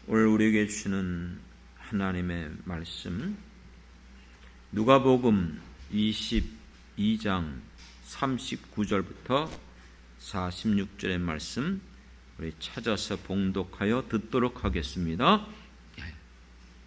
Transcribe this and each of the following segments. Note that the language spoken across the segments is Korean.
오늘 우리에게 주시는 하나님의 말씀, 누가복음 22장 39절부터 46절의 말씀 우리 찾아서 봉독하여 듣도록 하겠습니다.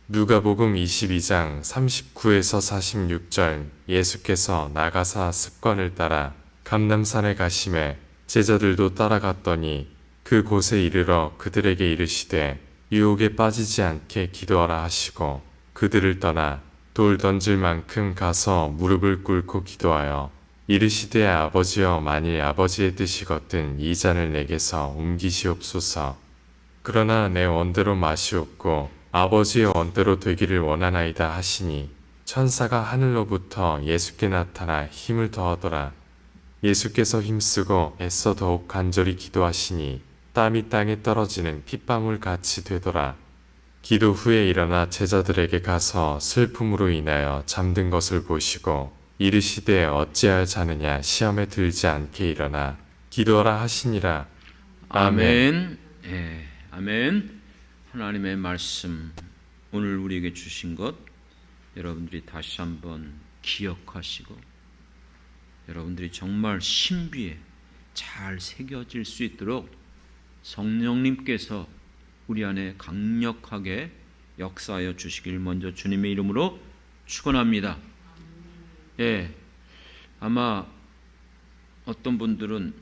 누가복음 22장 39에서 46절. 예수께서 나가사 습관을 따라 감람산에 가시매 제자들도 따라갔더니 그 곳에 이르러 그들에게 이르시되 유혹에 빠지지 않게 기도하라 하시고 그들을 떠나 돌 던질 만큼 가서 무릎을 꿇고 기도하여 이르시되 아버지여, 만일 아버지의 뜻이거든 이 잔을 내게서 옮기시옵소서. 그러나 내 원대로 마시옵고 아버지의 원대로 되기를 원하나이다 하시니 천사가 하늘로부터 예수께 나타나 힘을 더하더라. 예수께서 힘쓰고 애써 더욱 간절히 기도하시니 땀이 땅에 떨어지는 핏방울 같이 되더라. 기도 후에 일어나 제자들에게 가서 슬픔으로 인하여 잠든 것을 보시고 이르시되 어찌하여 자느냐, 시험에 들지 않게 일어나 기도하라 하시니라. 아멘. 아멘. 하나님의 말씀, 오늘 우리에게 주신 것 여러분들이 다시 한번 기억하시고 여러분들이 정말 신비에 잘 새겨질 수 있도록 성령님께서 우리 안에 강력하게 역사하여 주시길 먼저 주님의 이름으로 축원합니다. 아마 어떤 분들은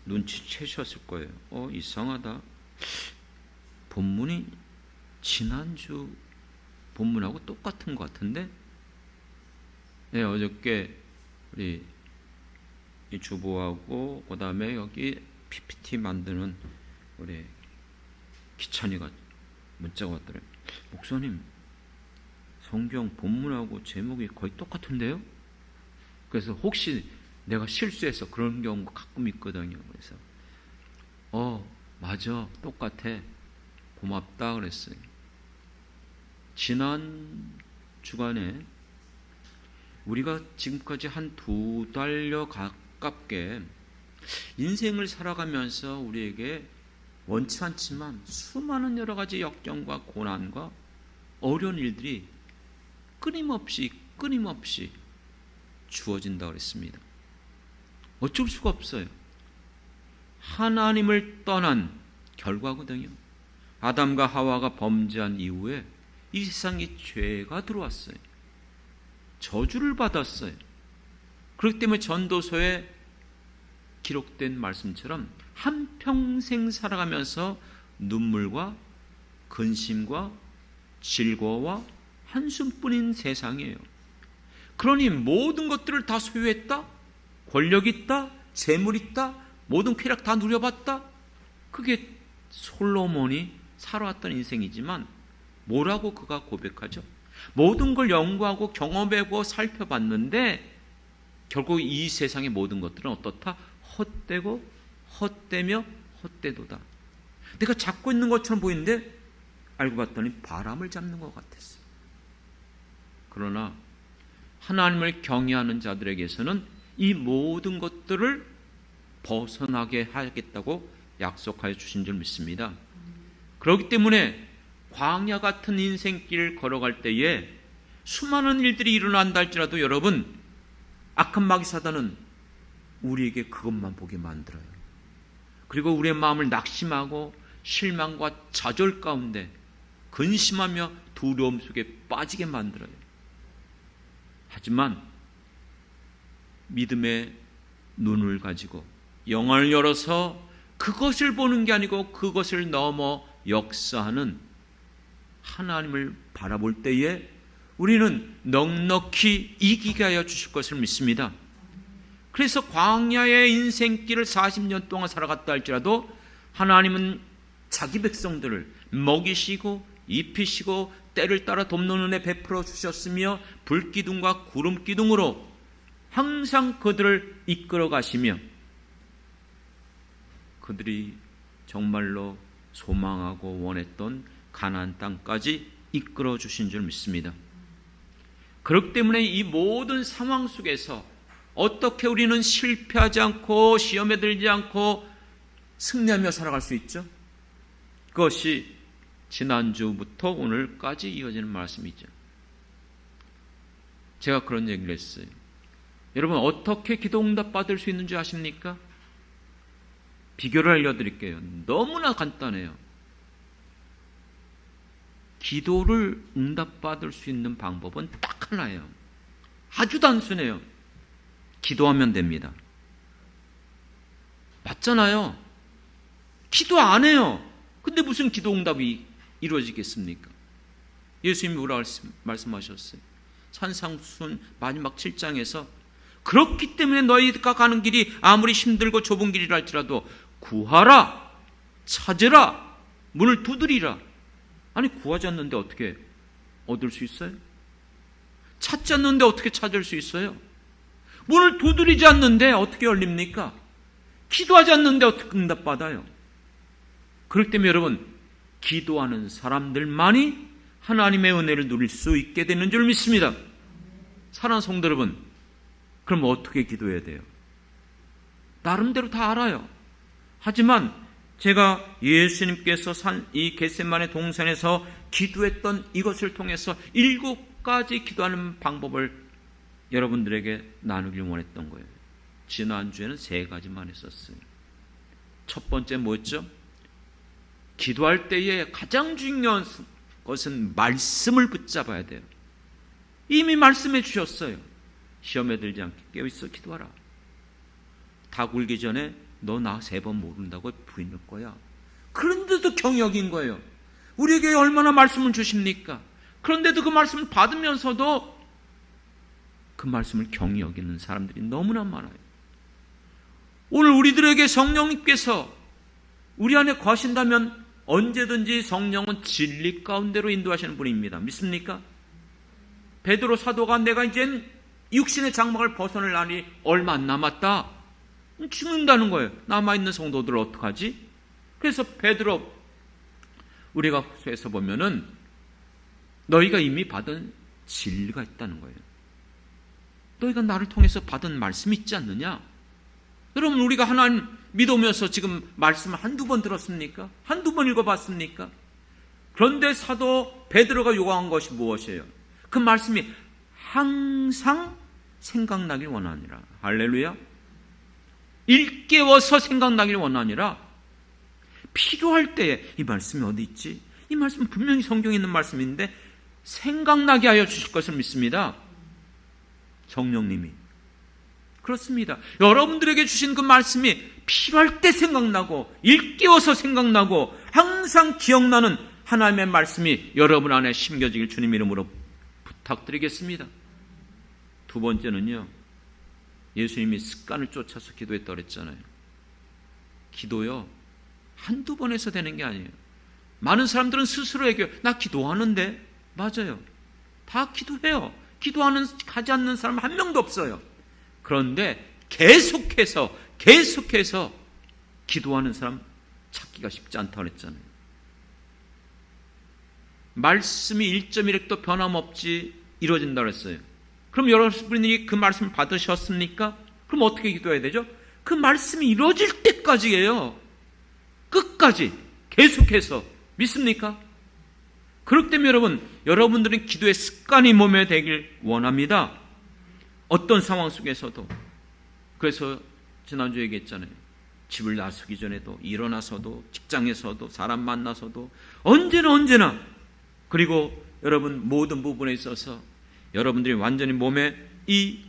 눈치채셨을 거예요. 이상하다. 본문이 지난주 본문하고 똑같은 것 같은데? 어저께 우리 이 주보하고 그 다음에 여기 PPT 만드는 우리 기찬이가 문자가 왔더래요. 목사님, 성경 본문하고 제목이 거의 똑같은데요? 그래서 혹시 내가 실수해서 그런 경우가 가끔 있거든요. 그래서 맞아, 똑같아, 고맙다 그랬어요. 지난 주간에 우리가 지금까지 한 2달여 가깝게 인생을 살아가면서 우리에게 원치 않지만 수많은 여러 가지 역경과 고난과 어려운 일들이 끊임없이 주어진다고 그랬습니다. 어쩔 수가 없어요. 하나님을 떠난 결과거든요. 아담과 하와가 범죄한 이후에 이 세상에 죄가 들어왔어요. 저주를 받았어요. 그렇기 때문에 전도서에 기록된 말씀처럼 한평생 살아가면서 눈물과 근심과 즐거워와 한숨뿐인 세상이에요. 그러니 모든 것들을 다 소유했다, 권력 있다, 재물 있다, 모든 쾌락 다 누려봤다. 그게 솔로몬이 살아왔던 인생이지만 뭐라고 그가 고백하죠? 모든 걸 연구하고 경험해보고 살펴봤는데 결국 이 세상의 모든 것들은 어떻다? 헛되고 헛되며 헛되도다. 내가 잡고 있는 것처럼 보이는데 알고 봤더니 바람을 잡는 것 같았어요. 그러나 하나님을 경외하는 자들에게서는 이 모든 것들을 벗어나게 하겠다고 약속하여 주신 줄 믿습니다. 그렇기 때문에 광야 같은 인생길을 걸어갈 때에 수많은 일들이 일어난다 할지라도 여러분, 악한 마귀사단은 우리에게 그것만 보게 만들어요. 그리고 우리의 마음을 낙심하고 실망과 좌절 가운데 근심하며 두려움 속에 빠지게 만들어요. 하지만 믿음의 눈을 가지고 영을 열어서 그것을 보는 게 아니고 그것을 넘어 역사하는 하나님을 바라볼 때에 우리는 넉넉히 이기게 하여 주실 것을 믿습니다. 그래서 광야의 인생길을 40년 동안 살아갔다 할지라도 하나님은 자기 백성들을 먹이시고 입히시고 때를 따라 돕는 은혜 베풀어 주셨으며 불기둥과 구름기둥으로 항상 그들을 이끌어 가시며 그들이 정말로 소망하고 원했던 가나안 땅까지 이끌어 주신 줄 믿습니다. 그렇기 때문에 이 모든 상황 속에서 어떻게 우리는 실패하지 않고 시험에 들지 않고 승리하며 살아갈 수 있죠? 그것이 지난주부터 오늘까지 이어지는 말씀이죠. 제가 그런 얘기를 했어요. 여러분, 어떻게 기도 응답 받을 수 있는 줄 아십니까? 비교를 알려드릴게요. 너무나 간단해요. 기도를 응답받을 수 있는 방법은 딱 하나예요. 아주 단순해요. 기도하면 됩니다. 맞잖아요. 기도 안 해요. 근데 무슨 기도 응답이 이루어지겠습니까? 예수님이 뭐라고 말씀하셨어요? 산상순 마지막 7장에서 그렇기 때문에 너희가 가는 길이 아무리 힘들고 좁은 길이라 할지라도 구하라, 찾으라, 문을 두드리라. 아니, 구하지 않는데 어떻게 얻을 수 있어요? 찾지 않는데 어떻게 찾을 수 있어요? 문을 두드리지 않는데 어떻게 열립니까? 기도하지 않는데 어떻게 응답받아요? 그렇기 때문에 여러분, 기도하는 사람들만이 하나님의 은혜를 누릴 수 있게 되는 줄 믿습니다. 사랑하는 성도 여러분, 그럼 어떻게 기도해야 돼요? 나름대로 다 알아요. 하지만 제가 예수님께서 산 이 겟세마네 동산에서 기도했던 이것을 통해서 7가지 기도하는 방법을 여러분들에게 나누길 원했던 거예요. 지난주에는 3가지만 했었어요. 첫 번째 뭐였죠? 기도할 때에 가장 중요한 것은 말씀을 붙잡아야 돼요. 이미 말씀해 주셨어요. 시험에 들지 않게 깨어있어 기도하라. 다 굴기 전에 너 나 3번 모른다고 부인할 거야. 그런데도 경역인 거예요. 우리에게 얼마나 말씀을 주십니까? 그런데도 그 말씀을 받으면서도 그 말씀을 경히 여기는 사람들이 너무나 많아요. 오늘 우리들에게 성령님께서 우리 안에 거하신다면 언제든지 성령은 진리 가운데로 인도하시는 분입니다. 믿습니까? 베드로 사도가 내가 이젠 육신의 장막을 벗어날 날이 얼마 안 남았다. 죽는다는 거예요. 남아있는 성도들 어떡하지? 그래서 베드로, 우리가 후서에서 보면은 너희가 이미 받은 진리가 있다는 거예요. 너희가 나를 통해서 받은 말씀이 있지 않느냐? 여러분, 우리가 하나님 믿으면서 지금 말씀을 한두 번 들었습니까? 한두 번 읽어봤습니까? 그런데 사도 베드로가 요구한 것이 무엇이에요? 그 말씀이 항상 생각나길 원하니라. 할렐루야. 일깨워서 생각나길 원하니라. 필요할 때에 이 말씀이 어디 있지? 이 말씀은 분명히 성경에 있는 말씀인데 생각나게 하여 주실 것을 믿습니다. 성령님이. 그렇습니다. 여러분들에게 주신 그 말씀이 필요할 때 생각나고 일깨워서 생각나고 항상 기억나는 하나님의 말씀이 여러분 안에 심겨지길 주님 이름으로 부탁드리겠습니다. 두 번째는요, 예수님이 습관을 쫓아서 기도했다고 그랬잖아요. 기도요, 한두 번 해서 되는 게 아니에요. 많은 사람들은 스스로 얘기해요. 나 기도하는데. 맞아요. 다 기도해요. 가지 않는 사람 한 명도 없어요. 그런데 계속해서 기도하는 사람 찾기가 쉽지 않다고 그랬잖아요. 말씀이 1.1획도 변함없이 이루어진다고 했어요. 그럼 여러분들이 그 말씀을 받으셨습니까? 그럼 어떻게 기도해야 되죠? 그 말씀이 이루어질 때까지예요. 끝까지 계속해서. 믿습니까? 그렇기 때문에 여러분들은 기도의 습관이 몸에 되길 원합니다. 어떤 상황 속에서도. 그래서 지난주에 얘기했잖아요. 집을 나서기 전에도, 일어나서도, 직장에서도, 사람 만나서도 언제나 그리고 여러분 모든 부분에 있어서 여러분들이 완전히 몸에 이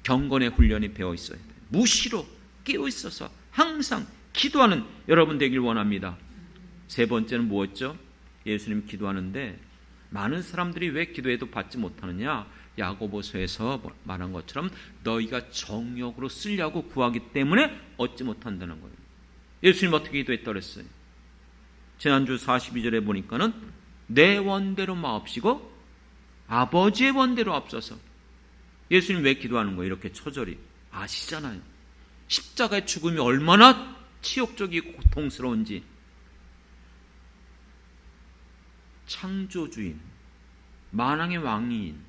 경건의 훈련이 배어 있어야 돼요. 무시로 깨어 있어서 항상 기도하는 여러분 되길 원합니다. 세 번째는 뭐였죠? 예수님 기도하는데 많은 사람들이 왜 기도해도 받지 못하느냐? 야고보서에서 말한 것처럼 너희가 정욕으로 쓰려고 구하기 때문에 얻지 못한다는 거예요. 예수님 어떻게 기도했다고 그랬어요? 지난주 42절에 보니까는 내 원대로 마옵시고 아버지의 원대로 앞서서. 예수님 왜 기도하는 거예요? 이렇게 처절히 아시잖아요. 십자가의 죽음이 얼마나 치욕적이고 고통스러운지. 창조주인, 만왕의 왕인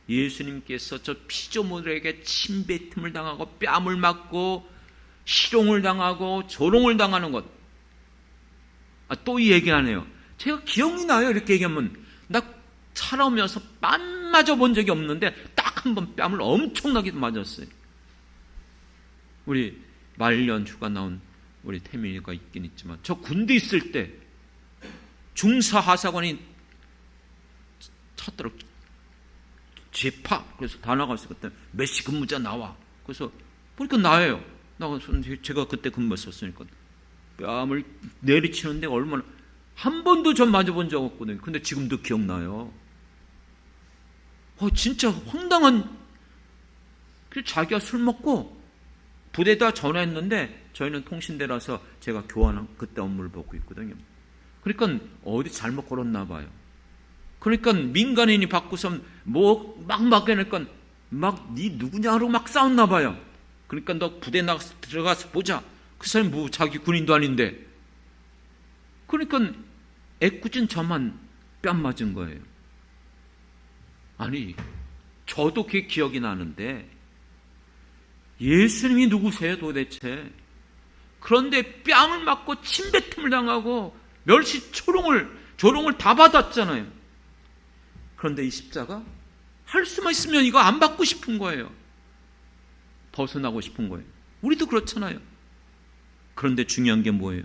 예수님께서 저 피조물에게 침뱉음을 당하고 뺨을 맞고 실용을 당하고 조롱을 당하는 것. 또 이 얘기하네요. 제가 기억이 나요. 이렇게 얘기하면. 나 살아오면서 뺨 맞아 본 적이 없는데 딱 한 번 뺨을 엄청나게 맞았어요. 우리 말년 휴가 나온 우리 태민이가 있긴 있지만 저 군대 있을 때 중사하사관이 찾더라고. 재파. 그래서 다 나갔을 때 몇 시 근무자 나와. 그래서 보니까 나예요. 나가서 제가 그때 근무했었으니까 뺨을 내리치는데 얼마나 한 번도 전 맞아본 적 없거든요. 근데 지금도 기억나요. 진짜 황당한. 자기가 술 먹고 부대에다 전화했는데 저희는 통신대라서 제가 교환한 그때 업무를 보고 있거든요. 그러니까 어디 잘못 걸었나 봐요. 그러니까 민간인이 받고서 뭐 막 막해니까 막 니 누구냐로 막 싸웠나 봐요. 그러니까 너 부대 나가서 들어가서 보자. 그 사람이 뭐 자기 군인도 아닌데. 그러니까 애꿎은 저만 뺨 맞은 거예요. 아니 저도 그게 기억이 나는데 예수님이 누구세요 도대체? 그런데 뺨을 맞고 침뱉음을 당하고 멸시 조롱을 다 받았잖아요. 그런데 이 십자가 할 수만 있으면 이거 안 받고 싶은 거예요. 벗어나고 싶은 거예요. 우리도 그렇잖아요. 그런데 중요한 게 뭐예요?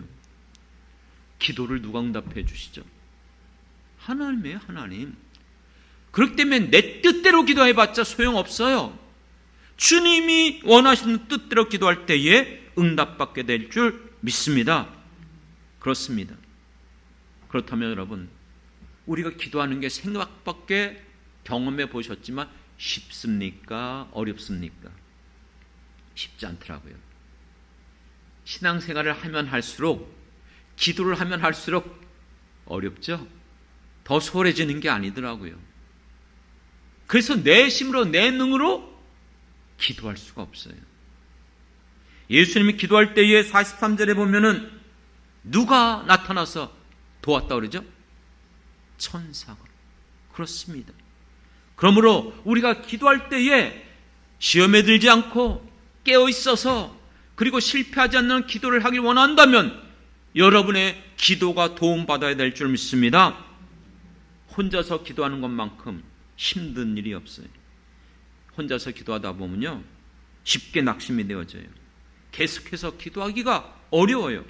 기도를 누가 응답해 주시죠? 하나님이에요. 하나님. 그렇기 때문에 내 뜻대로 기도해봤자 소용없어요. 주님이 원하시는 뜻대로 기도할 때에 응답받게 될 줄 믿습니다. 그렇습니다. 그렇다면 여러분, 우리가 기도하는 게 생각밖에 경험해 보셨지만 쉽습니까? 어렵습니까? 쉽지 않더라고요. 신앙생활을 하면 할수록, 기도를 하면 할수록 어렵죠? 더 소홀해지는 게 아니더라고요. 그래서 내 힘으로, 내 능으로 기도할 수가 없어요. 예수님이 기도할 때에 43절에 보면은 누가 나타나서 도왔다 그러죠? 천사가. 그렇습니다. 그러므로 우리가 기도할 때에 시험에 들지 않고 깨어 있어서 그리고 실패하지 않는 기도를 하길 원한다면 여러분의 기도가 도움받아야 될 줄 믿습니다. 혼자서 기도하는 것만큼 힘든 일이 없어요. 혼자서 기도하다 보면요 쉽게 낙심이 되어져요. 계속해서 기도하기가 어려워요.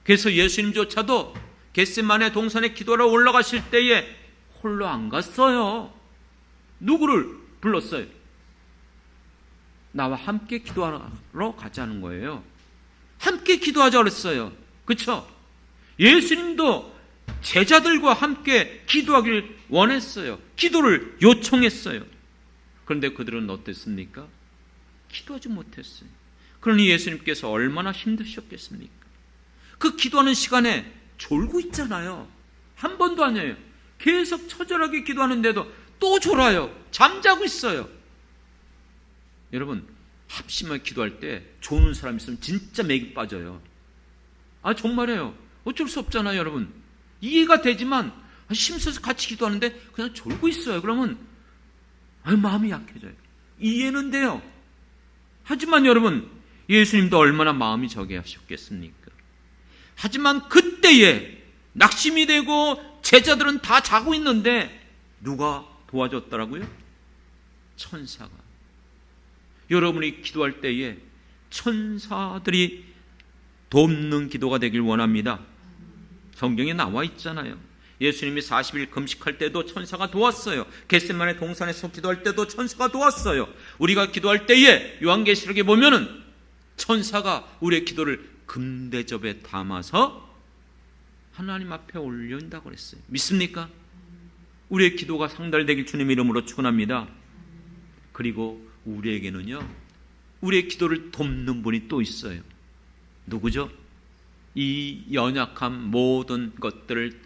그래서 예수님조차도 겟세마네 동산에 기도하러 올라가실 때에 홀로 안 갔어요. 누구를 불렀어요? 나와 함께 기도하러 가자는 거예요. 함께 기도하자 그랬어요. 그렇죠? 예수님도 제자들과 함께 기도하길 원했어요. 기도를 요청했어요. 그런데 그들은 어땠습니까? 기도하지 못했어요. 그러니 예수님께서 얼마나 힘드셨겠습니까? 그 기도하는 시간에 졸고 있잖아요. 한 번도 아니에요. 계속 처절하게 기도하는데도 또 졸아요. 잠자고 있어요. 여러분, 합심하게 기도할 때 조는 사람 있으면 진짜 맥이 빠져요. 정말이에요. 어쩔 수 없잖아요, 여러분. 이해가 되지만 힘써서 같이 기도하는데 그냥 졸고 있어요. 그러면 마음이 약해져요. 이해는 돼요. 하지만 여러분, 예수님도 얼마나 마음이 저게 하셨겠습니까? 하지만 그때에 낙심이 되고 제자들은 다 자고 있는데 누가 도와줬더라고요? 천사가. 여러분이 기도할 때에 천사들이 돕는 기도가 되길 원합니다. 성경에 나와 있잖아요. 예수님이 40일 금식할 때도 천사가 도왔어요. 겟세마네 동산에서 기도할 때도 천사가 도왔어요. 우리가 기도할 때에 요한계시록에 보면은 천사가 우리의 기도를 금대접에 담아서 하나님 앞에 올려온다고 그랬어요. 믿습니까? 우리의 기도가 상달되길 주님 이름으로 축원합니다. 그리고 우리에게는요, 우리의 기도를 돕는 분이 또 있어요. 누구죠? 이 연약한 모든 것들을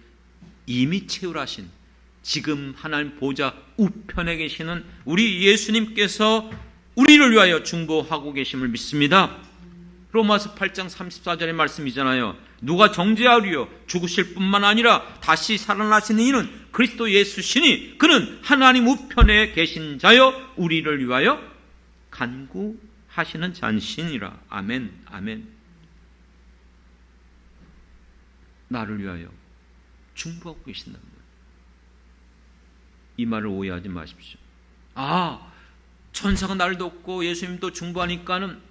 이미 채울하신 지금 하나님 보좌 우편에 계시는 우리 예수님께서 우리를 위하여 중보하고 계심을 믿습니다. 로마서 8장 34절의 말씀이잖아요. 누가 정죄하리요? 죽으실 뿐만 아니라 다시 살아나시는 이는 그리스도 예수시니 그는 하나님 우편에 계신 자여 우리를 위하여 간구하시는 자신이라. 아멘. 아멘. 나를 위하여 중보하고 계신답니다. 이 말을 오해하지 마십시오. 천사가 나를 돕고 예수님도 중보하니까는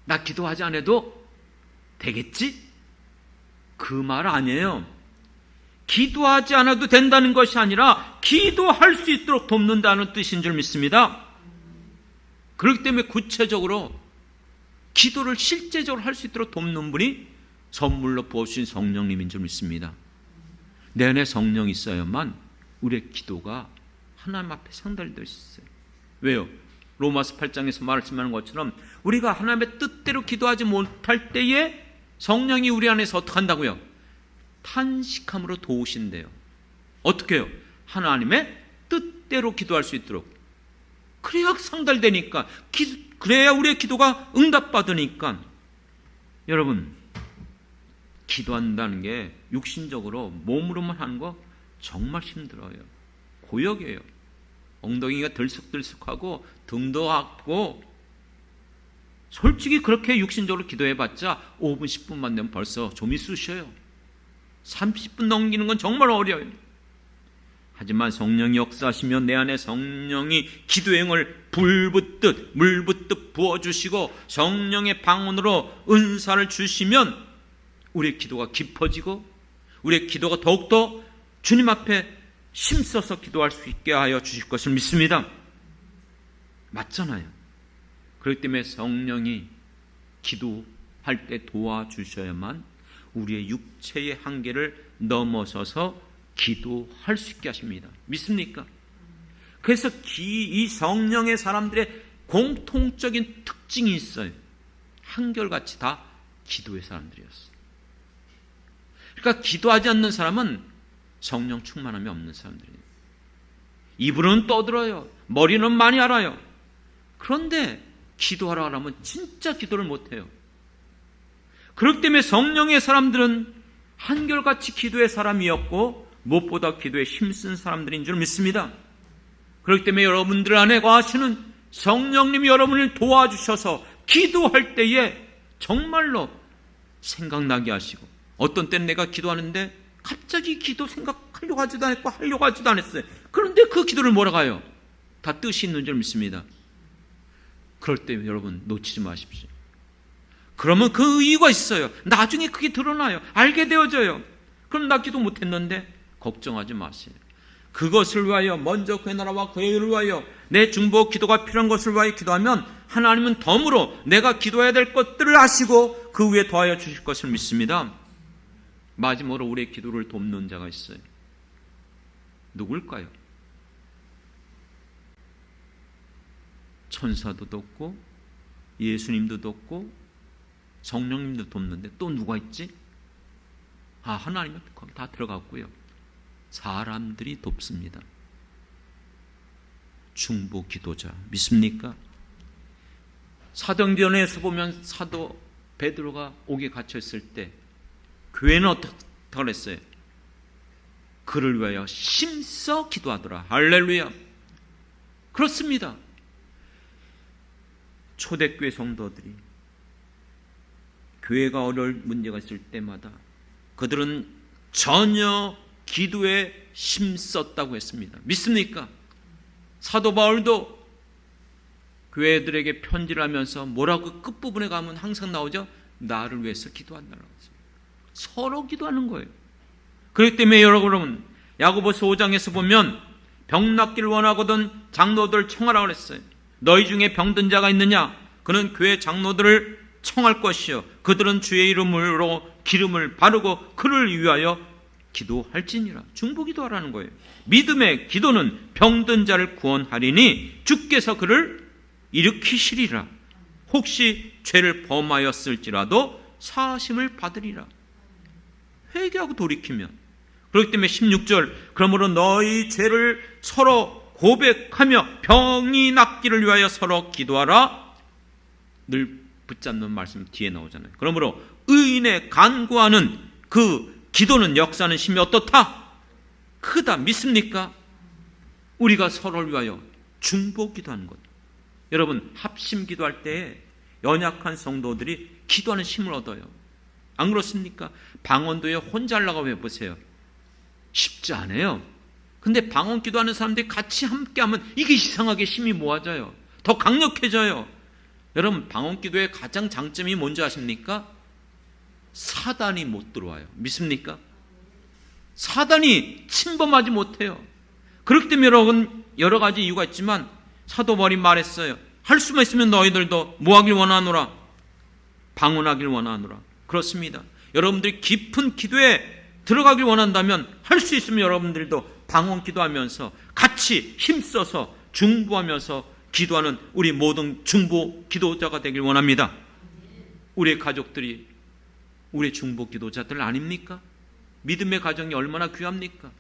나 기도하지 않아도 되겠지? 그 말 아니에요. 기도하지 않아도 된다는 것이 아니라 기도할 수 있도록 돕는다는 뜻인 줄 믿습니다. 그렇기 때문에 구체적으로 기도를 실제적으로 할 수 있도록 돕는 분이 선물로 부어주신 성령님인 줄 믿습니다. 내 안에 성령이 있어야만 우리의 기도가 하나님 앞에 상달될 수 있어요. 왜요? 로마서 8장에서 말씀하는 것처럼 우리가 하나님의 뜻대로 기도하지 못할 때에 성령이 우리 안에서 어떻게 한다고요? 탄식함으로 도우신대요. 어떻게 해요? 하나님의 뜻대로 기도할 수 있도록. 그래야 상달되니까, 그래야 우리의 기도가 응답받으니까. 여러분, 기도한다는 게 육신적으로 몸으로만 하는 거 정말 힘들어요. 고역이에요. 엉덩이가 들썩들썩하고 등도 아프고, 솔직히 그렇게 육신적으로 기도해봤자 5분 10분만 되면 벌써 좀이 쑤셔요. 30분 넘기는 건 정말 어려워요. 하지만 성령이 역사하시면 내 안에 성령이 기도행을 불붙듯 물붙듯 부어주시고 성령의 방언으로 은사를 주시면 우리의 기도가 깊어지고 우리의 기도가 더욱더 주님 앞에 힘써서 기도할 수 있게 하여 주실 것을 믿습니다. 맞잖아요. 그렇기 때문에 성령이 기도할 때 도와주셔야만 우리의 육체의 한계를 넘어서서 기도할 수 있게 하십니다. 믿습니까? 그래서 이 성령의 사람들의 공통적인 특징이 있어요. 한결같이 다 기도의 사람들이었어요. 그러니까 기도하지 않는 사람은 성령 충만함이 없는 사람들이에요. 입으로는 떠들어요. 머리는 많이 알아요. 그런데 기도하라 하면 진짜 기도를 못해요. 그렇기 때문에 성령의 사람들은 한결같이 기도의 사람이었고 무엇보다 기도에 힘쓴 사람들인 줄 믿습니다. 그렇기 때문에 여러분들 안에 거하시는 성령님이 여러분을 도와주셔서 기도할 때에 정말로 생각나게 하시고, 어떤 때는 내가 기도하는데 갑자기 기도 생각하려고 하지도 않았고 하려고 하지도 않았어요. 그런데 그 기도를 뭐라고 해요? 다 뜻이 있는 줄 믿습니다. 그럴 때 여러분 놓치지 마십시오. 그러면 그 이유가 있어요. 나중에 그게 드러나요. 알게 되어져요. 그럼 나 기도 못했는데 걱정하지 마세요. 그것을 위하여 먼저 그의 나라와 그의 의를 위하여 내 중보 기도가 필요한 것을 위하여 기도하면 하나님은 덤으로 내가 기도해야 될 것들을 아시고 그 위에 더하여 주실 것을 믿습니다. 마지막으로 우리의 기도를 돕는 자가 있어요. 누굴까요? 천사도 돕고 예수님도 돕고 성령님도 돕는데 또 누가 있지? 하나님은 거기 다 들어갔고요. 사람들이 돕습니다. 중보 기도자 믿습니까? 사도행전에서 보면 사도 베드로가 옥에 갇혔을 때 교회는 어떻게 했어요? 그를 위하여 힘써 기도하더라. 할렐루야. 그렇습니다. 초대교회 성도들이 교회가 어려울 문제가 있을 때마다 그들은 전혀 기도에 힘썼다고 했습니다. 믿습니까? 사도 바울도 교회들에게 편지를 하면서 뭐라고 끝부분에 가면 항상 나오죠? 나를 위해서 기도한다고 했습니다. 서로 기도하는 거예요. 그렇기 때문에 여러분 야고보서 5장에서 보면 병 낫기를 원하거든 장로들 청하라고 했어요. 너희 중에 병든 자가 있느냐? 그는 교회 장로들을 청할 것이요 그들은 주의 이름으로 기름을 바르고 그를 위하여 기도할지니라. 중보 기도하라는 거예요. 믿음의 기도는 병든 자를 구원하리니 주께서 그를 일으키시리라. 혹시 죄를 범하였을지라도 사하심을 받으리라. 회개하고 돌이키면. 그렇기 때문에 16절 그러므로 너희 죄를 서로 고백하며 병이 낫기를 위하여 서로 기도하라. 늘 붙잡는 말씀 뒤에 나오잖아요. 그러므로 의인의 간구하는 그 기도는 역사하는 힘이 어떻다? 크다. 믿습니까? 우리가 서로를 위하여 중보 기도하는 것. 여러분 합심 기도할 때 연약한 성도들이 기도하는 힘을 얻어요. 안 그렇습니까? 방언도에 혼자 하려고 해보세요. 쉽지 않아요. 근데 방언 기도하는 사람들이 같이 함께하면 이게 이상하게 힘이 모아져요. 더 강력해져요. 여러분, 방언 기도의 가장 장점이 뭔지 아십니까? 사단이 못 들어와요. 믿습니까? 사단이 침범하지 못해요. 그렇기 때문에 여러분, 여러 가지 이유가 있지만 사도 바울이 말했어요. 할 수만 있으면 너희들도 뭐 하길 원하노라? 방언하길 원하노라. 그렇습니다. 여러분들이 깊은 기도에 들어가길 원한다면 할 수 있으면 여러분들도 방언 기도하면서 같이 힘써서 중보하면서 기도하는 우리 모든 중보 기도자가 되길 원합니다. 우리의 가족들이 우리의 중보 기도자들 아닙니까? 믿음의 가정이 얼마나 귀합니까?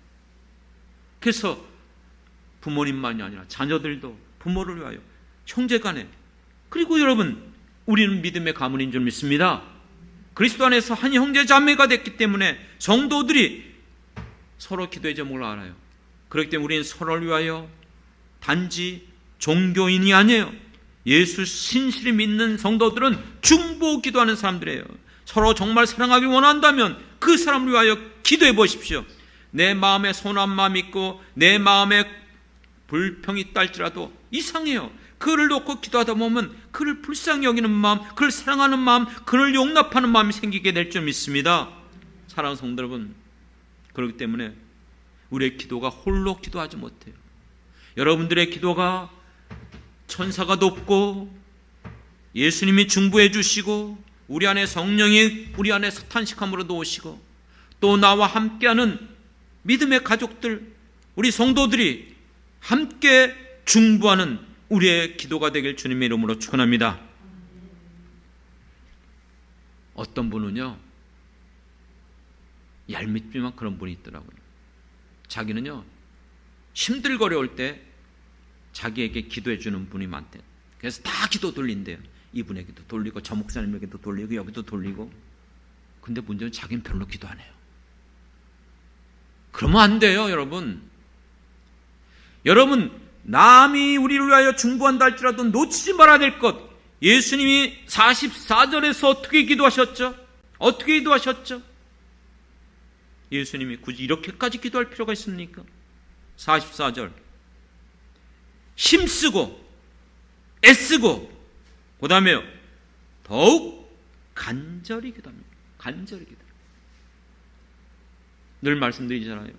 그래서 부모님만이 아니라 자녀들도 부모를 위하여 형제간에, 그리고 여러분, 우리는 믿음의 가문인 줄 믿습니다. 그리스도 안에서 한 형제 자매가 됐기 때문에 성도들이 서로 기도의 제목을 알아요. 그렇기 때문에 우리는 서로를 위하여 단지 종교인이 아니에요. 예수 신실히 믿는 성도들은 중보 기도하는 사람들이에요. 서로 정말 사랑하길 원한다면 그 사람을 위하여 기도해 보십시오. 내 마음에 선한 마음이 있고 내 마음에 불평이 있다 할지라도 이상해요. 그를 놓고 기도하다 보면 그를 불쌍히 여기는 마음, 그를 사랑하는 마음, 그를 용납하는 마음이 생기게 될 줄 믿습니다. 사랑하는 성도 여러분, 그렇기 때문에 우리의 기도가 홀로 기도하지 못해요. 여러분들의 기도가 천사가 돕고 예수님이 중보해 주시고 우리 안에 성령이 우리 안에 탄식함으로도 오시고 또 나와 함께하는 믿음의 가족들, 우리 성도들이 함께 중보하는 우리의 기도가 되길 주님의 이름으로 축원합니다. 어떤 분은요, 얄밉지만 그런 분이 있더라고요. 자기는요, 힘들고 어려울 때 자기에게 기도해 주는 분이 많대. 그래서 다 기도 돌린대요. 이분에게도 돌리고 저 목사님에게도 돌리고 여기도 돌리고. 근데 문제는 자기는 별로 기도 안 해요. 그러면 안 돼요, 여러분. 여러분, 남이 우리를 위하여 중보한다 할지라도 놓치지 말아야 될 것. 예수님이 44절에서 어떻게 기도하셨죠? 어떻게 기도하셨죠? 예수님이 굳이 이렇게까지 기도할 필요가 있습니까? 44절. 힘쓰고 애쓰고 그 다음에요, 더욱 간절히 기도합니다. 간절히 기도. 늘 말씀드리잖아요.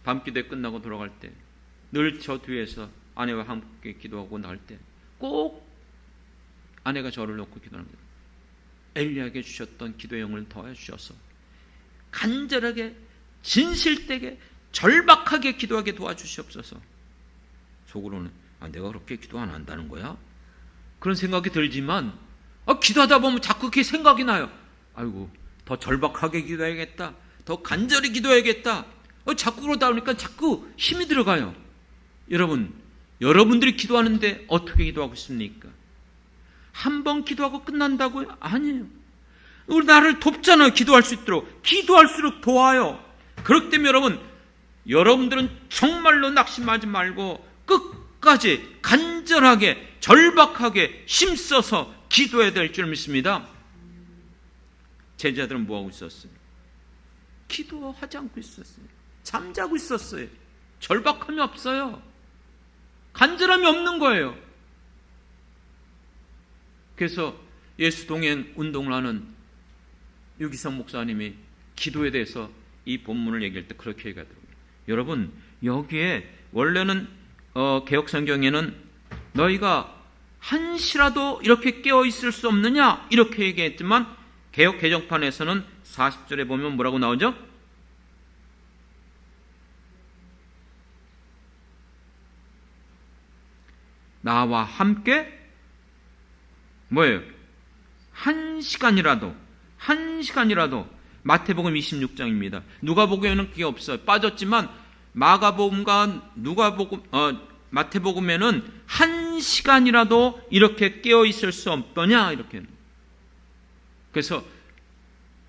밤기도에 끝나고 돌아갈 때 늘 저 뒤에서 아내와 함께 기도하고 나올 때 꼭 아내가 저를 놓고 기도합니다. 엘리야에게 주셨던 기도의 영을 더해 주셔서 간절하게 진실되게 절박하게 기도하게 도와주시옵소서. 속으로는 내가 그렇게 기도 안 한다는 거야? 그런 생각이 들지만 기도하다 보면 자꾸 그렇게 생각이 나요. 아이고, 더 절박하게 기도해야겠다, 더 간절히 기도해야겠다. 자꾸 그러다 보니까 자꾸 힘이 들어가요. 여러분, 여러분들이 기도하는데 어떻게 기도하고 있습니까? 한 번 기도하고 끝난다고요? 아니에요. 우리 나를 돕잖아요. 기도할 수 있도록. 기도할수록 도와요. 그렇기 때문에 여러분, 여러분들은 정말로 낙심하지 말고 끝까지 간절하게 절박하게 힘써서 기도해야 될 줄 믿습니다. 제자들은 뭐하고 있었어요? 기도하지 않고 있었어요. 잠자고 있었어요. 절박함이 없어요. 간절함이 없는 거예요. 그래서 예수 동행 운동을 하는 유기성 목사님이 기도에 대해서 이 본문을 얘기할 때 그렇게 얘기하더라고요. 여러분, 여기에 원래는 개역성경에는 너희가 한시라도 이렇게 깨어 있을 수 없느냐 이렇게 얘기했지만 개역 개정판에서는 40절에 보면 뭐라고 나오죠? 나와 함께 뭐예요? 한 시간이라도 마태복음 26장입니다. 누가복음에는 그게 없어요. 빠졌지만 마가복음과 마태복음에는 한 시간이라도 이렇게 깨어 있을 수 없더냐 이렇게. 그래서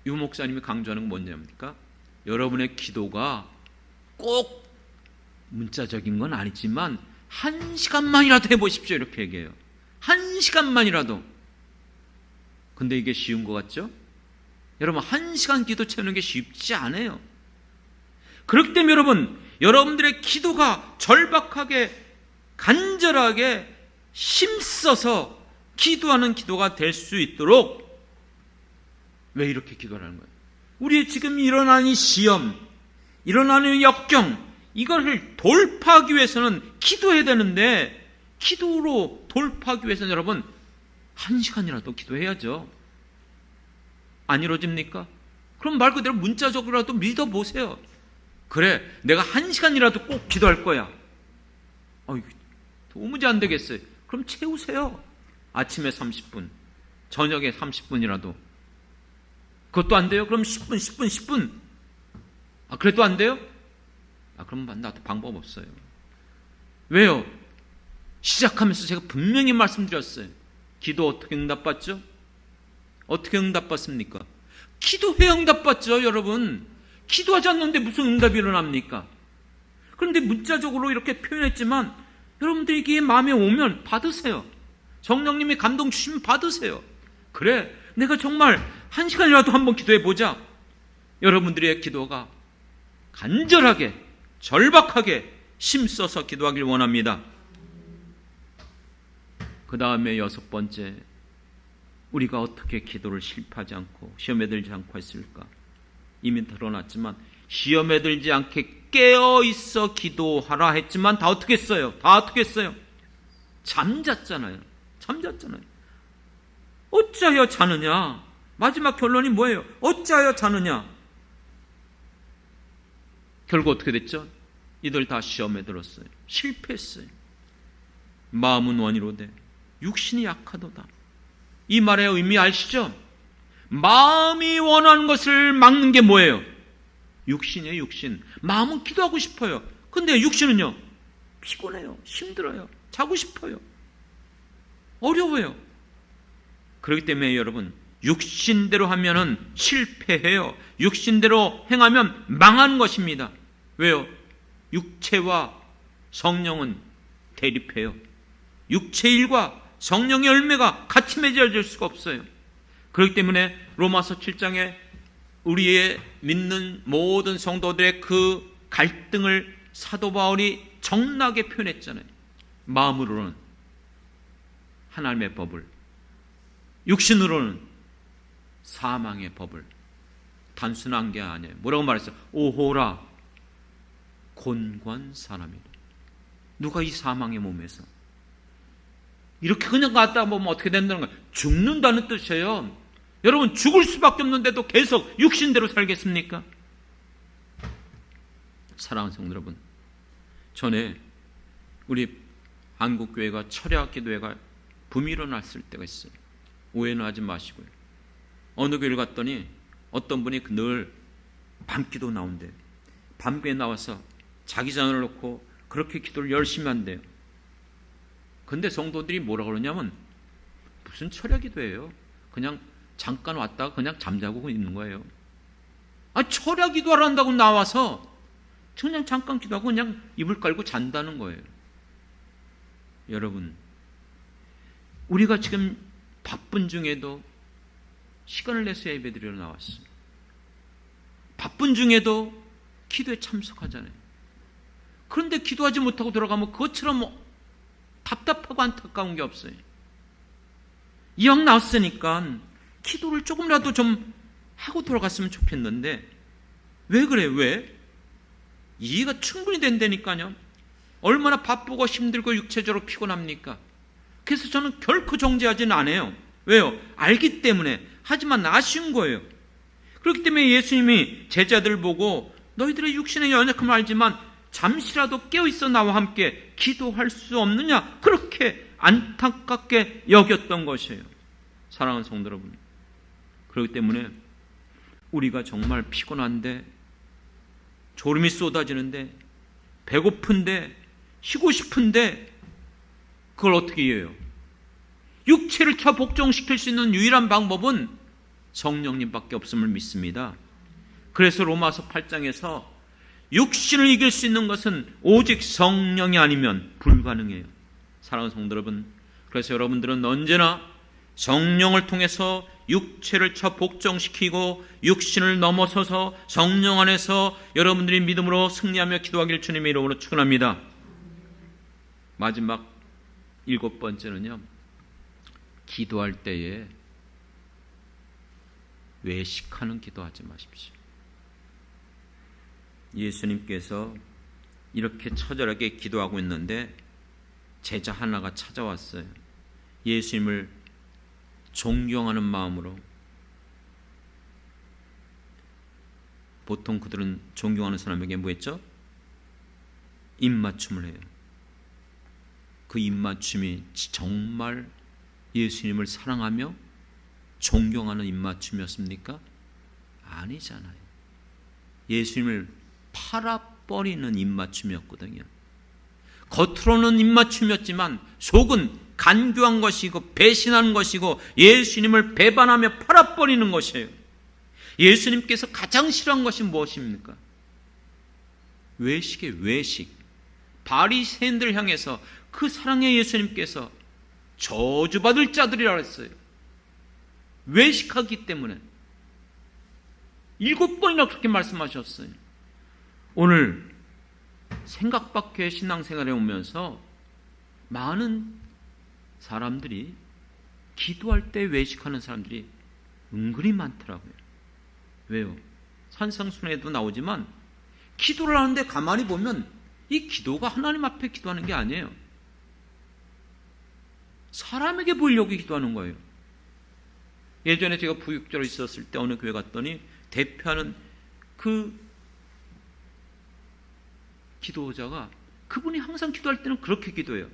유 목사님이 강조하는 건 뭐냐입니까? 여러분의 기도가 꼭 문자적인 건 아니지만 한 시간만이라도 해보십시오 이렇게 얘기해요. 한 시간만이라도. 근데 이게 쉬운 것 같죠? 여러분, 한 시간 기도 채우는 게 쉽지 않아요. 그렇기 때문에 여러분들의 기도가 절박하게 간절하게 힘써서 기도하는 기도가 될 수 있도록 왜 이렇게 기도하는 거예요? 우리의 지금 일어나는 시험, 일어나는 역경, 이것을 돌파하기 위해서는 기도해야 되는데, 기도로 돌파하기 위해서는 여러분 1시간이라도 기도해야죠. 안 이루어집니까? 그럼 말 그대로 문자적으로라도 믿어보세요. 그래, 내가 1시간이라도 꼭 기도할 거야. 도무지 안 되겠어요. 그럼 채우세요. 아침에 30분, 저녁에 30분이라도. 그것도 안 돼요? 그럼 10분. 그래도 안 돼요? 그럼 나도 방법 없어요. 왜요? 시작하면서 제가 분명히 말씀드렸어요. 기도 어떻게 응답받죠? 어떻게 응답받습니까? 기도해야 응답받죠, 여러분. 기도하지 않는데 무슨 응답이 일어납니까? 그런데 문자적으로 이렇게 표현했지만 여러분들에게 마음에 오면 받으세요. 성령님이 감동 주시면 받으세요. 그래, 내가 정말 1시간이라도 한번 기도해보자. 여러분들의 기도가 간절하게 절박하게 힘써서 기도하길 원합니다. 그 다음에 6번째, 우리가 어떻게 기도를 실패하지 않고 시험에 들지 않고 했을까? 이미 드러났지만 시험에 들지 않게 깨어있어 기도하라 했지만 다 어떻게 했어요? 잠잤잖아요. 어찌하여 자느냐? 마지막 결론이 뭐예요? 어찌하여 자느냐? 결국 어떻게 됐죠? 이들 다 시험에 들었어요. 실패했어요. 마음은 원이로되 육신이 약하도다. 이 말의 의미 아시죠? 마음이 원하는 것을 막는 게 뭐예요? 육신이에요, 육신. 마음은 기도하고 싶어요. 근데 육신은요? 피곤해요. 힘들어요. 자고 싶어요. 어려워요. 그렇기 때문에 여러분, 육신대로 하면은 실패해요. 육신대로 행하면 망하는 것입니다. 왜요? 육체와 성령은 대립해요. 육체의 일과 성령의 열매가 같이 맺어질 수가 없어요. 그렇기 때문에 로마서 7장에 우리의 믿는 모든 성도들의 그 갈등을 사도 바울이 정나게 표현했잖아요. 마음으로는 하나님의 법을, 육신으로는 사망의 법을. 단순한 게 아니에요. 뭐라고 말했어요? 오호라 곤고한 사람이다. 누가 이 사망의 몸에서 이렇게 그냥 갔다 보면 어떻게 된다는 거예요? 죽는다는 뜻이에요. 여러분, 죽을 수밖에 없는데도 계속 육신대로 살겠습니까? 사랑하는 성도 여러분, 전에 우리 한국교회가 철야기도회가 붐이 일어났을 때가 있어요. 오해는 하지 마시고요. 어느 교회를 갔더니 어떤 분이 늘 밤기도 나온대요. 밤기도에 나와서 자기 전을 놓고 그렇게 기도를 열심히 한대요. 근데 성도들이 뭐라 그러냐면, 무슨 철야기도예요? 그냥 잠깐 왔다가 그냥 잠자고 있는 거예요. 철야기도를 한다고 나와서 그냥 잠깐 기도하고 그냥 이불 깔고 잔다는 거예요. 여러분, 우리가 지금 바쁜 중에도 시간을 내서 예배드리러 나왔어요. 바쁜 중에도 기도에 참석하잖아요. 그런데 기도하지 못하고 들어가면 그것처럼 답답하고 안타까운 게 없어요. 이왕 나왔으니까 기도를 조금이라도 좀 하고 돌아갔으면 좋겠는데, 왜 그래? 왜? 이해가 충분히 된다니까요. 얼마나 바쁘고 힘들고 육체적으로 피곤합니까? 그래서 저는 결코 정죄하지는 않아요. 왜요? 알기 때문에. 하지만 아쉬운 거예요. 그렇기 때문에 예수님이 제자들 보고 너희들의 육신의 연약함을 알지만 잠시라도 깨어있어 나와 함께 기도할 수 없느냐? 그렇게 안타깝게 여겼던 것이에요. 사랑하는 성도 여러분, 그렇기 때문에 우리가 정말 피곤한데, 졸음이 쏟아지는데, 배고픈데, 쉬고 싶은데 그걸 어떻게 해요? 육체를 켜 복종시킬 수 있는 유일한 방법은 성령님밖에 없음을 믿습니다. 그래서 로마서 8장에서 육신을 이길 수 있는 것은 오직 성령이 아니면 불가능해요. 사랑하는 성도 여러분, 그래서 여러분들은 언제나 성령을 통해서 육체를 쳐 복종시키고 육신을 넘어서서 성령 안에서 여러분들이 믿음으로 승리하며 기도하기를 주님의 이름으로 축원합니다. 마지막 7번째는요. 기도할 때에 외식하는 기도하지 마십시오. 예수님께서 이렇게 처절하게 기도하고 있는데 제자 하나가 찾아왔어요. 예수님을 존경하는 마음으로. 보통 그들은 존경하는 사람에게 뭐 했죠? 입맞춤을 해요. 그 입맞춤이 정말 예수님을 사랑하며 존경하는 입맞춤이었습니까? 아니잖아요. 예수님을 팔아버리는 입맞춤이었거든요. 겉으로는 입맞춤이었지만 속은 간교한 것이고 배신하는 것이고 예수님을 배반하며 팔아버리는 것이에요. 예수님께서 가장 싫어한 것이 무엇입니까? 외식의 외식. 바리새인들 향해서 그 사랑의 예수님께서 저주받을 자들이라고 했어요. 외식하기 때문에 7번이나 그렇게 말씀하셨어요. 오늘 생각 밖의 신앙생활에 오면서 많은 사람들이 기도할 때 외식하는 사람들이 은근히 많더라고요. 왜요? 산상순회에도 나오지만 기도를 하는데 가만히 보면 이 기도가 하나님 앞에 기도하는 게 아니에요. 사람에게 보이려고 기도하는 거예요. 예전에 제가 부육자로 있었을 때 어느 교회 갔더니 대표하는 그 기도자가 그분이 항상 기도할 때는 그렇게 기도해요.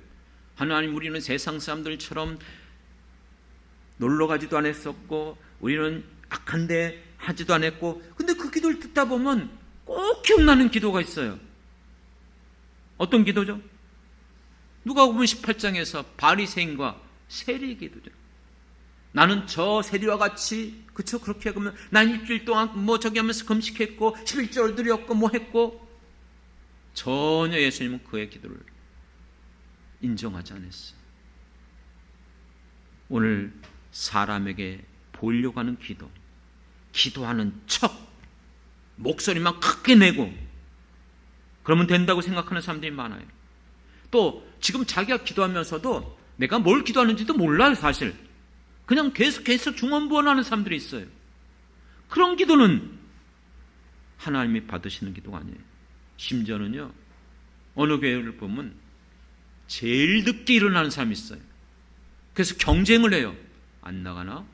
하나님, 우리는 세상 사람들처럼 놀러 가지도 않았었고 우리는 악한데 하지도 않았고, 근데 그 기도를 듣다 보면 꼭 기억나는 기도가 있어요. 어떤 기도죠? 누가복음 18장에서 바리새인과 세리 기도죠. 나는 저 세리와 같이, 그쵸, 그렇게 하면 난 일주일 동안 뭐 저기 하면서 금식했고 11절 드렸고 뭐 했고, 전혀 예수님은 그의 기도를 인정하지 않았어요. 오늘 사람에게 보이려고 하는 기도, 기도하는 척 목소리만 크게 내고 그러면 된다고 생각하는 사람들이 많아요. 또 지금 자기가 기도하면서도 내가 뭘 기도하는지도 몰라요. 사실 그냥 계속해서 중언부언하는 사람들이 있어요. 그런 기도는 하나님이 받으시는 기도가 아니에요. 심지어는요, 어느 교회를 보면 제일 늦게 일어나는 사람이 있어요. 그래서 경쟁을 해요. 안 나가나?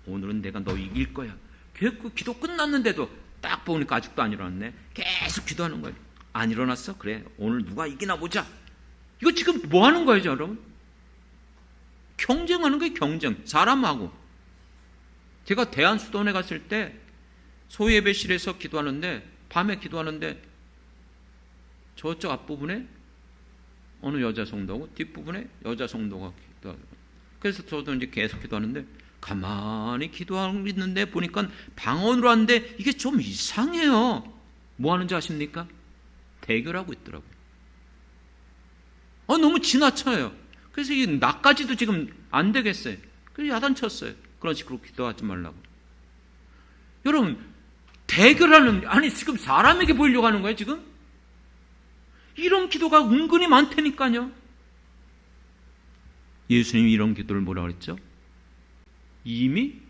오늘은 내가 너 이길 거야. 그 기도 끝났는데도 딱 보니까 아직도 안 일어났네. 계속 기도하는 거예요. 안 일어났어? 그래, 오늘 누가 이기나 보자. 이거 지금 뭐 하는 거예요, 여러분? 경쟁하는 거예요. 경쟁. 사람하고. 제가 대한수도원에 갔을 때 소예배실에서 기도하는데, 밤에 기도하는데 저쪽 앞부분에 어느 여자 성도하고 뒷부분에 여자 성도가 기도하고, 그래서 저도 이제 계속 기도하는데 가만히 기도하고 있는데 보니까 방언으로 하는데 이게 좀 이상해요. 뭐 하는지 아십니까? 대결하고 있더라고요. 너무 지나쳐요. 그래서 이 나까지도 지금 안 되겠어요. 그래서 야단쳤어요. 그런 식으로 기도하지 말라고. 여러분, 대결하는, 아니 지금 사람에게 보이려고 하는 거예요 지금? 이런 기도가 은근히 많다니까요. 예수님이 이런 기도를 뭐라고 그랬죠? 이미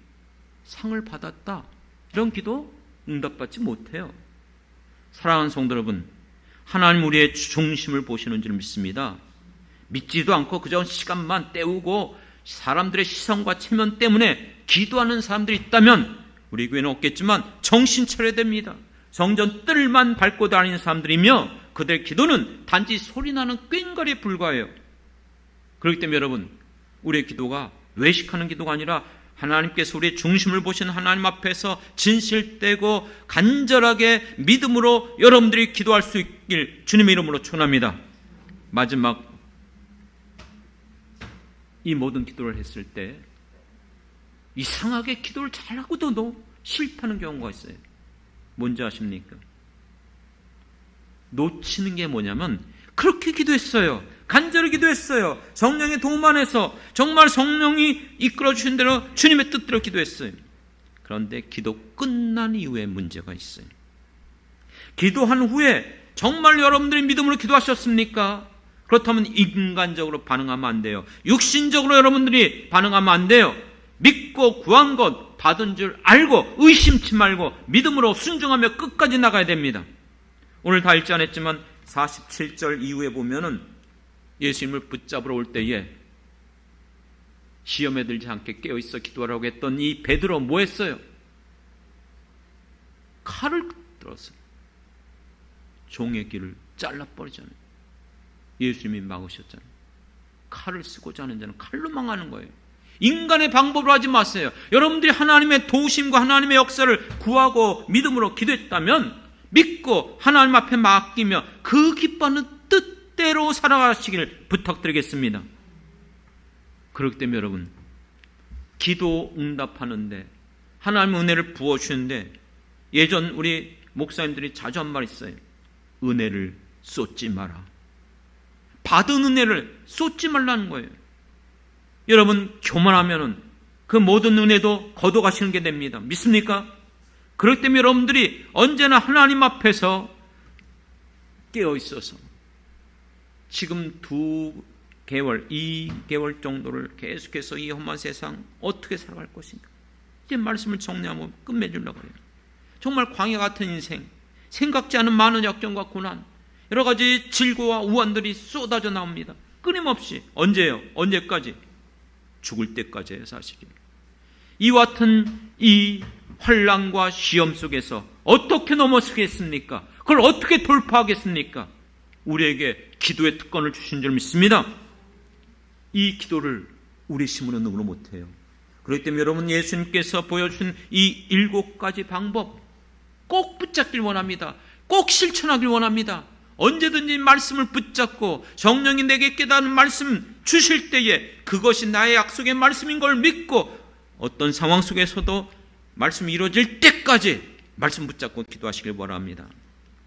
상을 받았다. 이런 기도 응답받지 못해요. 사랑하는 성도 여러분, 하나님 우리의 중심을 보시는 줄 믿습니다. 믿지도 않고 그저 시간만 때우고 사람들의 시선과 체면 때문에 기도하는 사람들이 있다면 우리 교회는 없겠지만 정신 차려야 됩니다. 성전 뜰만 밟고 다니는 사람들이며 그들의 기도는 단지 소리나는 꽹과리에 불과해요. 그렇기 때문에 여러분, 우리의 기도가 외식하는 기도가 아니라 하나님께서 우리의 중심을 보시는 하나님 앞에서 진실되고 간절하게 믿음으로 여러분들이 기도할 수 있길 주님의 이름으로 축원합니다. 마지막, 이 모든 기도를 했을 때 이상하게 기도를 잘하고도 실패하는 경우가 있어요. 뭔지 아십니까? 놓치는 게 뭐냐면 그렇게 기도했어요. 간절히 기도했어요. 성령의 도움 안에서 정말 성령이 이끌어 주신 대로 주님의 뜻대로 기도했어요. 그런데 기도 끝난 이후에 문제가 있어요. 기도한 후에 정말 여러분들이 믿음으로 기도하셨습니까? 그렇다면 인간적으로 반응하면 안 돼요. 육신적으로 여러분들이 반응하면 안 돼요. 믿고 구한 것 받은 줄 알고 의심치 말고 믿음으로 순종하며 끝까지 나가야 됩니다. 오늘 다 읽지 않았지만 47절 이후에 보면은 예수님을 붙잡으러 올 때에 시험에 들지 않게 깨어있어 기도하라고 했던 이 베드로 뭐 했어요? 칼을 들었어요. 종의 귀를 잘라버리잖아요. 예수님이 막으셨잖아요. 칼을 쓰고자 하는 자는 칼로 망하는 거예요. 인간의 방법으로 하지 마세요. 여러분들이 하나님의 도우심과 하나님의 역사를 구하고 믿음으로 기도했다면 믿고 하나님 앞에 맡기며 그 기뻐하는 뜻대로 살아가시길 부탁드리겠습니다. 그렇기 때문에 여러분, 기도 응답하는데 하나님의 은혜를 부어주시는데 예전 우리 목사님들이 자주 한 말 있어요. 은혜를 쏟지 마라. 받은 은혜를 쏟지 말라는 거예요. 여러분, 교만하면은 그 모든 은혜도 걷어가시는 게 됩니다. 믿습니까? 그렇기 때문에 여러분들이 언제나 하나님 앞에서 깨어 있어서 지금 2개월 정도를 계속해서 이 험한 세상 어떻게 살아갈 것인가, 이제 말씀을 정리하고 끝맺으려고 해요. 정말 광야 같은 인생, 생각지 않은 많은 역경과 고난, 여러 가지 질고와 우환들이 쏟아져 나옵니다. 끊임없이. 언제요? 언제까지? 죽을 때까지예요, 사실이. 이와 같은 이 환난과 시험 속에서 어떻게 넘어서겠습니까? 그걸 어떻게 돌파하겠습니까? 우리에게 기도의 특권을 주신 줄 믿습니다. 이 기도를 우리 힘으로 능으로 못해요. 그렇기 때문에 여러분, 예수님께서 보여주신 이 7가지 방법 꼭 붙잡길 원합니다. 꼭 실천하길 원합니다. 언제든지 말씀을 붙잡고 성령이 내게 깨닫는 말씀 주실 때에 그것이 나의 약속의 말씀인 걸 믿고 어떤 상황 속에서도 말씀이 이루어질 때까지 말씀 붙잡고 기도하시길 바랍니다.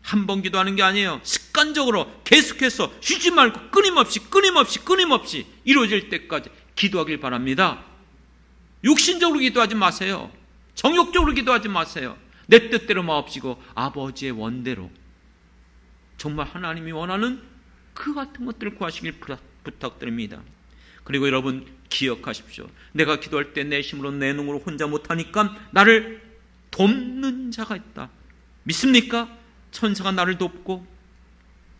한 번 기도하는 게 아니에요. 습관적으로 계속해서 쉬지 말고 끊임없이 이루어질 때까지 기도하길 바랍니다. 육신적으로 기도하지 마세요. 정욕적으로 기도하지 마세요. 내 뜻대로 마옵시고 아버지의 원대로 정말 하나님이 원하는 그 같은 것들을 구하시길 부탁드립니다. 그리고 여러분, 기억하십시오. 내가 기도할 때 내 힘으로 내 능으로 혼자 못하니까 나를 돕는 자가 있다. 믿습니까? 천사가 나를 돕고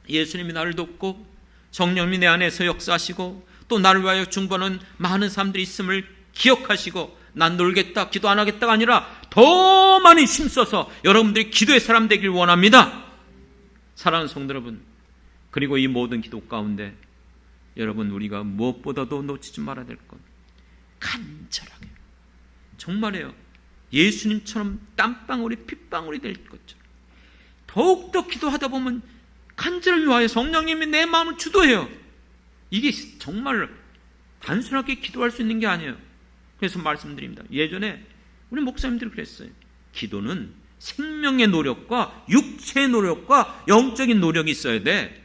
예수님이 나를 돕고 성령님이 내 안에서 역사하시고 또 나를 위하여 중보하는 많은 사람들이 있음을 기억하시고 난 놀겠다, 기도 안 하겠다가 아니라 더 많이 힘써서 여러분들이 기도의 사람 되길 원합니다. 사랑하는 성도 여러분, 그리고 이 모든 기도 가운데 여러분, 우리가 무엇보다도 놓치지 말아야 될 것, 간절하게, 정말이에요, 예수님처럼 땀방울이 핏방울이 될 것처럼 더욱더 기도하다 보면 간절히 위하여 성령님이 내 마음을 주도해요. 이게 정말 단순하게 기도할 수 있는 게 아니에요. 그래서 말씀드립니다. 예전에 우리 목사님들이 그랬어요. 기도는 생명의 노력과 육체의 노력과 영적인 노력이 있어야 돼.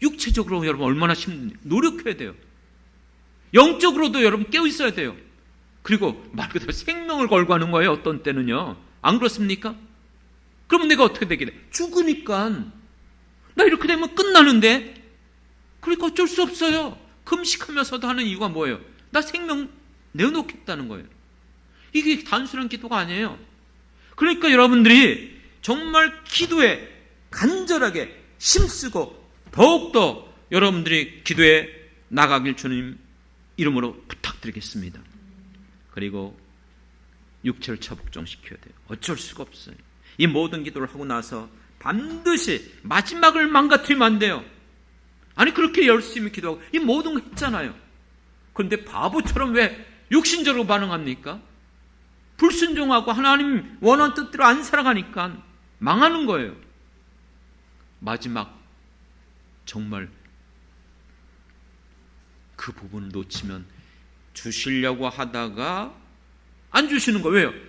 육체적으로 여러분 얼마나 힘든지 노력해야 돼요. 영적으로도 여러분 깨어 있어야 돼요. 그리고 말 그대로 생명을 걸고 하는 거예요. 어떤 때는요. 안 그렇습니까? 그러면 내가 어떻게 되게 돼? 죽으니까. 나 이렇게 되면 끝나는데. 그러니까 어쩔 수 없어요. 금식하면서도 하는 이유가 뭐예요? 나 생명 내어놓겠다는 거예요. 이게 단순한 기도가 아니에요. 그러니까 여러분들이 정말 기도에 간절하게 힘쓰고 더욱더 여러분들이 기도에 나가길 주님 이름으로 부탁드리겠습니다. 그리고 육체를 처복종시켜야 돼요. 어쩔 수가 없어요. 이 모든 기도를 하고 나서 반드시 마지막을 망가뜨리면 안 돼요. 아니, 그렇게 열심히 기도하고 이 모든 거 했잖아요. 그런데 바보처럼 왜 육신적으로 반응합니까? 불순종하고 하나님 원하는 뜻대로 안 살아가니까 망하는 거예요. 마지막 정말 그 부분을 놓치면 주시려고 하다가 안 주시는 거예요. 왜요?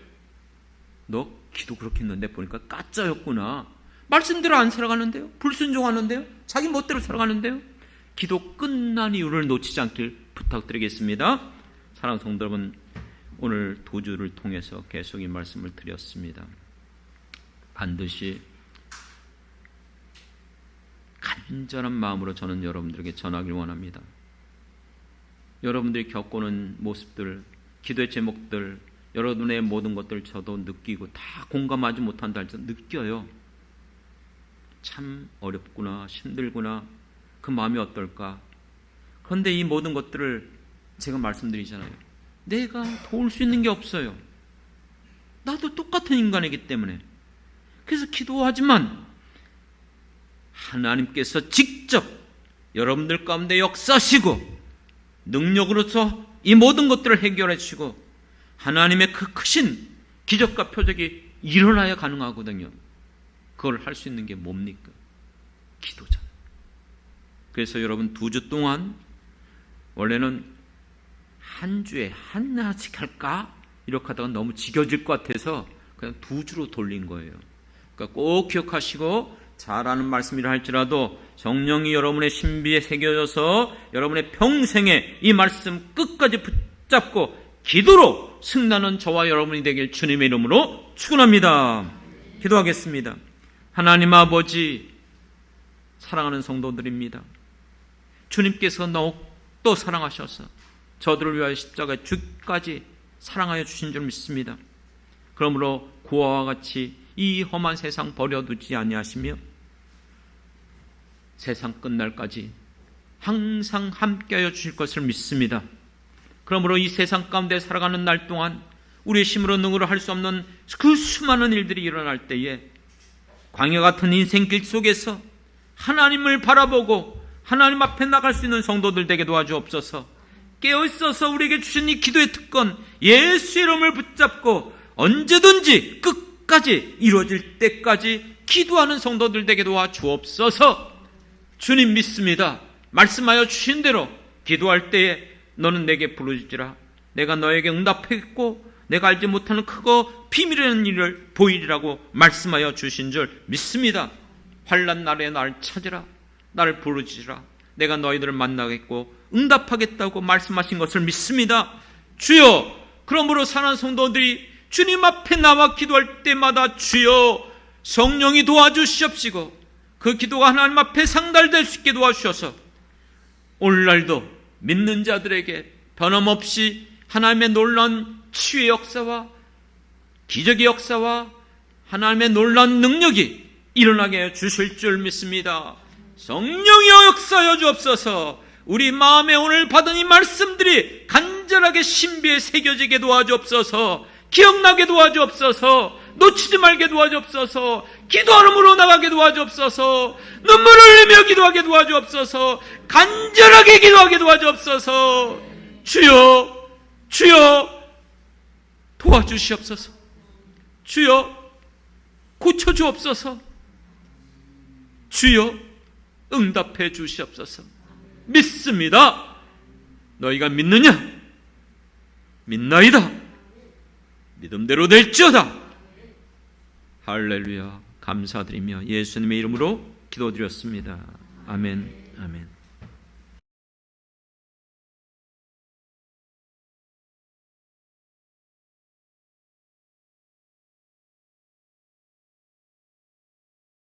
너 기도 그렇게 했는데 보니까 가짜였구나. 말씀대로 안 살아가는데요. 불순종하는데요. 자기 멋대로 살아가는데요. 기도 끝난 이유를 놓치지 않길 부탁드리겠습니다. 사랑하는 성도 여러분, 오늘 두 주를 통해서 계속 이 말씀을 드렸습니다. 반드시 간절한 마음으로 저는 여러분들에게 전하길 원합니다. 여러분들이 겪고는 모습들, 기도의 제목들, 여러분의 모든 것들 저도 느끼고 다 공감하지 못한다 할지라도 느껴요. 참 어렵구나, 힘들구나, 그 마음이 어떨까. 그런데 이 모든 것들을 제가 말씀드리잖아요. 내가 도울 수 있는 게 없어요. 나도 똑같은 인간이기 때문에. 그래서 기도하지만 하나님께서 직접 여러분들 가운데 역사하시고 능력으로서 이 모든 것들을 해결해 주시고 하나님의 그 크신 기적과 표적이 일어나야 가능하거든요. 그걸 할 수 있는 게 뭡니까? 기도잖아요. 그래서 여러분 두 주 동안 원래는 한 주에 하나씩 할까? 이렇게 하다가 너무 지겨질 것 같아서 그냥 두 주로 돌린 거예요. 그러니까 꼭 기억하시고 잘하는 말씀이라 할지라도 성령이 여러분의 신비에 새겨져서 여러분의 평생에 이 말씀 끝까지 붙잡고 기도로 승리하는 저와 여러분이 되길 주님의 이름으로 축원합니다. 기도하겠습니다. 하나님 아버지, 사랑하는 성도들입니다. 주님께서 더욱더 사랑하셔서 저들을 위하여 십자가의 죽기까지 사랑하여 주신 줄 믿습니다. 그러므로 고아와 같이 이 험한 세상 버려두지 아니하시며 세상 끝날까지 항상 함께하여 주실 것을 믿습니다. 그러므로 이 세상 가운데 살아가는 날 동안 우리의 힘으로 능으로 할 수 없는 그 수많은 일들이 일어날 때에 광야 같은 인생길 속에서 하나님을 바라보고 하나님 앞에 나갈 수 있는 성도들 되게 도와주옵소서. 깨어있어서 우리에게 주신 이 기도의 특권 예수의 이름을 붙잡고 언제든지 끝까지 이루어질 때까지 기도하는 성도들 되게 도와주옵소서. 주님 믿습니다. 말씀하여 주신 대로 기도할 때에 너는 내게 부르짖으라. 내가 너에게 응답하겠고 내가 알지 못하는 크고 비밀이라는 일을 보이리라고 말씀하여 주신 줄 믿습니다. 환난 날에 나를 찾으라. 나를 부르짖으라. 내가 너희들을 만나겠고 응답하겠다고 말씀하신 것을 믿습니다. 주여, 그러므로 사는 성도들이 주님 앞에 나와 기도할 때마다 주여 성령이 도와주시옵시고 그 기도가 하나님 앞에 상달될 수 있게 도와주셔서 오늘날도 믿는 자들에게 변함없이 하나님의 놀라운 치유의 역사와 기적의 역사와 하나님의 놀라운 능력이 일어나게 해 주실 줄 믿습니다. 성령이여 역사하여 주옵소서. 우리 마음에 오늘 받은 이 말씀들이 간절하게 신비에 새겨지게 도와주옵소서. 기억나게 도와주옵소서. 놓치지 말게 도와주옵소서. 기도하름으로 나가게 도와주옵소서. 눈물을 흘리며 기도하게 도와주옵소서. 간절하게 기도하게 도와주옵소서. 주여, 주여 도와주시옵소서. 주여 고쳐주옵소서. 주여 응답해 주시옵소서. 믿습니다. 너희가 믿느냐? 믿나이다. 믿음대로 될지어다. 할렐루야. 감사드리며 예수님의 이름으로 기도드렸습니다. 아멘, 아멘.